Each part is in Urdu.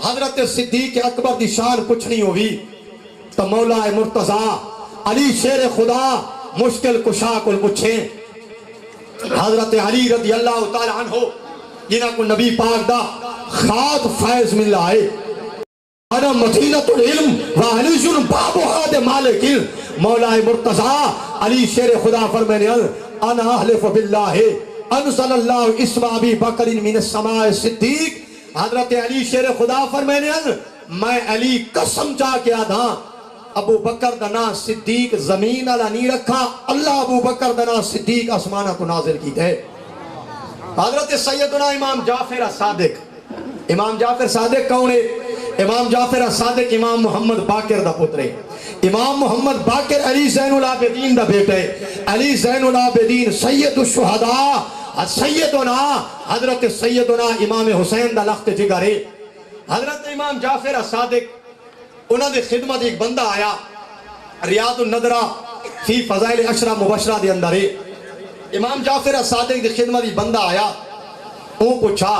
حضرت صدیق اکبر دی شان پوچھنی ہوئی تو مولا مرتضی علی شیر خدا مشکل کشا کو پوچھیں. حضرت علی رضی اللہ تعالی عنہ جنہاں کو نبی پاک دا خات فیض مل آئے. انا مدینۃ العلم وعلی جن باب حاد مالک. مولا مرتضی علی شیر خدا فرمانے انا احلف باللہ انزل اللہ اسم ابی بکر من السماء صدیق. حضرت علی شیر خدا فرمانے میں علی قسم چاہ کے آدھا ابو بکر دنا صدیق زمین علا نہیں رکھا, اللہ ابو بکر دنا صدیق آسمانہ کو نازل کی ہے. حضرت سیدنا امام جعفر صادق. امام جعفر صادق کون ہے؟ امام جعفر صادق امام محمد باقر دا پتر ہے. امام محمد باقر علی زین العابدین دا بیٹا ہے. علی زین العابدین سید الشہداء سیدنا حضرت سیدنا امام حسین دا لخت جگر ہے. حضرت امام جعفر صادق انہوں نے خدمت ایک بندہ آیا ریاض النظرہ فی فضائل عشرہ مبشرہ دے اندر ہے. امام جعفر صادق دی خدمت ایک بندہ آیا اون پوچھا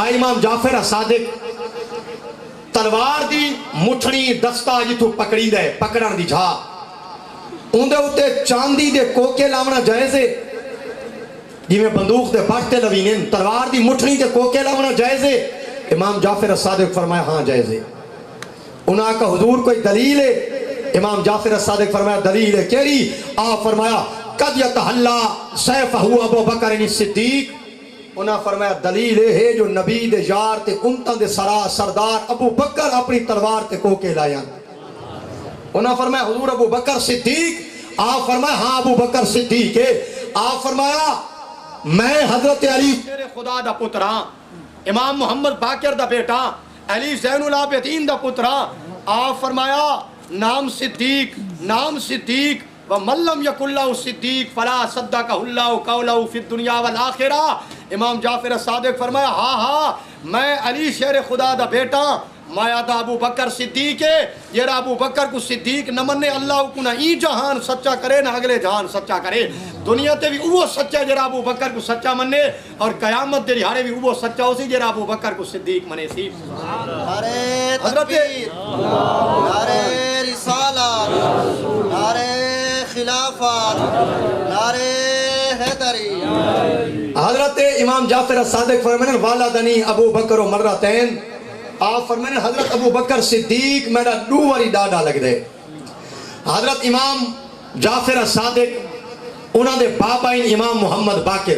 آئی امام جعفر صادق تلوار دی مٹھنی دستا جتو پکڑی دے پکڑن دی جھا اندھے ہوتے چاندی دے کوکے لاؤنا جائز ہے جی میں بندوق دے بڑھتے لوینن تلوار دی مٹھنی دے کوکے لاؤنا جائز ہے. امام جعفر صادق فرمایا ہاں جائز ہے. انہاں کا حضور کوئی دلیل ہے؟ امام جعفر صادق فرمایا دلیل ہے کیری؟ آپ فرمایا قد یتحلا سیفہ ابو بکر صدیق. انہاں فرمایا دلیل ہے جو نبی دے یار تے امتاں دے سردار ابو بکر اپنی تلوار تے کوکے لائیں. انہاں فرمایا حضور ابو بکر صدیق. آپ فرمایا ہاں ابو بکر صدیق ہے. آپ فرمایا میں حضرت علی شیر خدا دا پتران امام محمد باقر دا بیٹا علی زین العابدین دا پتران. آپ فرمایا نام صدیق وَمَن لَّمْ يَكُن لَّهُ صِدِّيقٌ فَلَا صَدَّقَهُ اللَّهُ قَوْلَهُ فِي الدُّنْيَا وَالْآخِرَةِ. امام جعفر صادق فرمایا ہاں میں علی شیر خدا دا بیٹا مایا دا ابو بکر صدیق ہے. یہ ابو بکر کو صدیق نہ مننے اللہ کو نہ ای جہان سچا کرے نہ اگلے جہان سچا کرے. دنیا تے بھی وہ سچا جرا ابو بکر کو سچا مننے اور قیامت دے ہارے بھی وہ سچا ہو سی جرا ابو بکر کو صدیق منے سی. نعرہ تکبیر, نعرہ رسالت, نعرہ خلافت, نعرہ حیدری. حضرت امام جعفر صادق فرمانے والدنی ابو بکر و مرتین. آپ فرمانے حضرت ابو بکر صدیق میرا دووری ڈاڈا لگ دے. حضرت امام جعفر صادق انہوں نے بابا امام محمد باقر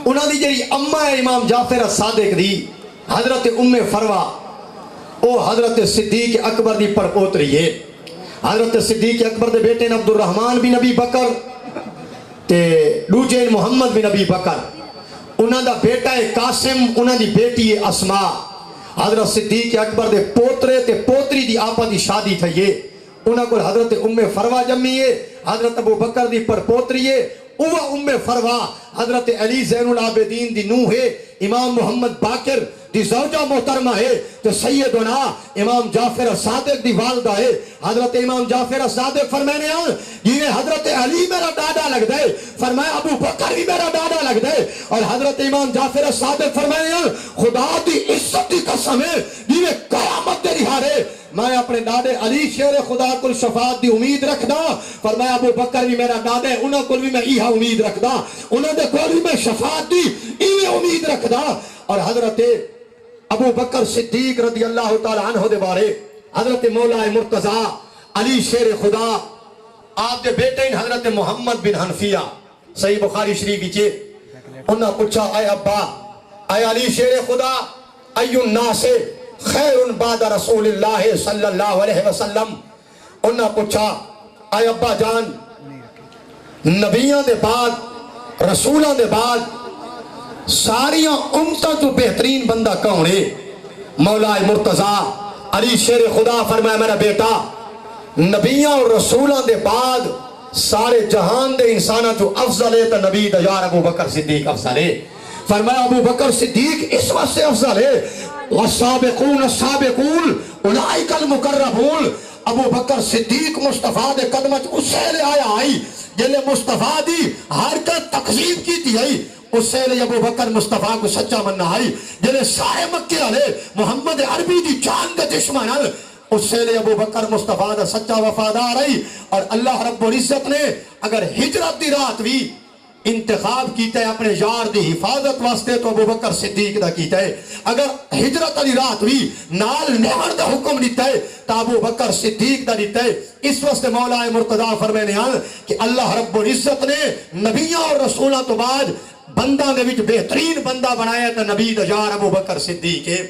انہوں نے جری اممہ امام جعفر صادق دی حضرت ام فروا او حضرت صدیق اکبر دی پر پوتری ہے. حضرت صدیق اکبر دے بیٹے عبد الرحمن بن ابی بکر تے دوجے محمد بن ابی بکر. انہوں دا بیٹا ہے قاسم, انہوں دی بیٹی ہے اسماء. حضرت صدیق اکبر دے پوترے تے پوتری دی آپا دی شادی تھئیے. انہوں کو حضرت ام فروا جمی ہے, حضرت ابو بکر دی پر پوتری ہے. اوہ ام فروا حضرت علی زین العابدین دی نوح ہے, امام محمد باقر دی زوجہ محترمہ ہے. تو سیدنا امام جعفر صادق دی والدہ ہے. حضرت امام جعفر صادق فرمانے یہ حضرت علی میرا ڈاڈا لگ دے, فرمایا ابو بکر بھی میرا ڈاڈا لگ دے. اور حضرت امام جعفر صادق فرمانے خدا دی عزت دی قسم ہے یہ قیامت دے رہارے میں اپنے ڈاڈے علی شیر خدا کل شفاعت دی امید رکھدا. فرمایا ابو بکر بھی میرا ڈاڈے انہوں کل بھی میں ایہا امید رکھدا, انہوں دے کل بھی میں شفاعت دی ایوے امید رکھدا. اور حضرت ابو بکر صدیق رضی اللہ تعالی عنہ دے بارے حضرت مولا مرتضی علی شیر خدا آپ دے بیٹے حضرت محمد بن حنفیہ صحیح بخاری شریف وچے انہاں پوچھا اے ابا اے علی شیر خدا ای الناس خیر بعد رسول اللہ صلی اللہ علیہ وسلم. انہاں پوچھا اے ابا جان نبیوں دے بعد رسولوں دے بعد ساریاں امتوں تو بہترین بندہ کون ہے؟ مولا مرتضی علی شیر خدا فرمایا میرا بیٹا نبیوں اور رسولوں دے بعد سارے جہان دے انسانہ جو افضل ہے تو نبی دا یار ابو بکر صدیق افضل ہے. فرمایا ابو بکر صدیق اس وقت سے افضل ہے. والسابقون السابقون اولئک المقربون. ابو بکر صدیق مصطفیٰ دے قدمت اسے لے آیا آئی جلے مصطفیٰ دی حرکت تقسیم کی تھی ہے اس سے لئے ابو بکر مصطفیٰ کو سچا مننا ہے جلے سارے مکے والے محمد عربی دی جان دے دشمن اس سے لئے ابو بکر مصطفیٰ دا سچا وفادار ہے اور اللہ رب العزت نے اگر ہجرت دی رات بھی انتخاب کیتا ہے اپنے یار دی حفاظت واسطے تو ابو بکر صدیق دا کیتا ہے اگر ہجرت دی رات بھی نال نیمن دا حکم دیتا ہے تو ابو بکر صدیق دا دیتا ہے اس واسطے مولا مرتضی فرمانے ہیں کہ اللہ رب العزت نے نبیوں اور رسولوں تو بعد بندہ دے وچ بہترین بندہ بنایا تو نبی دا یار ابو بکر صدیق ہے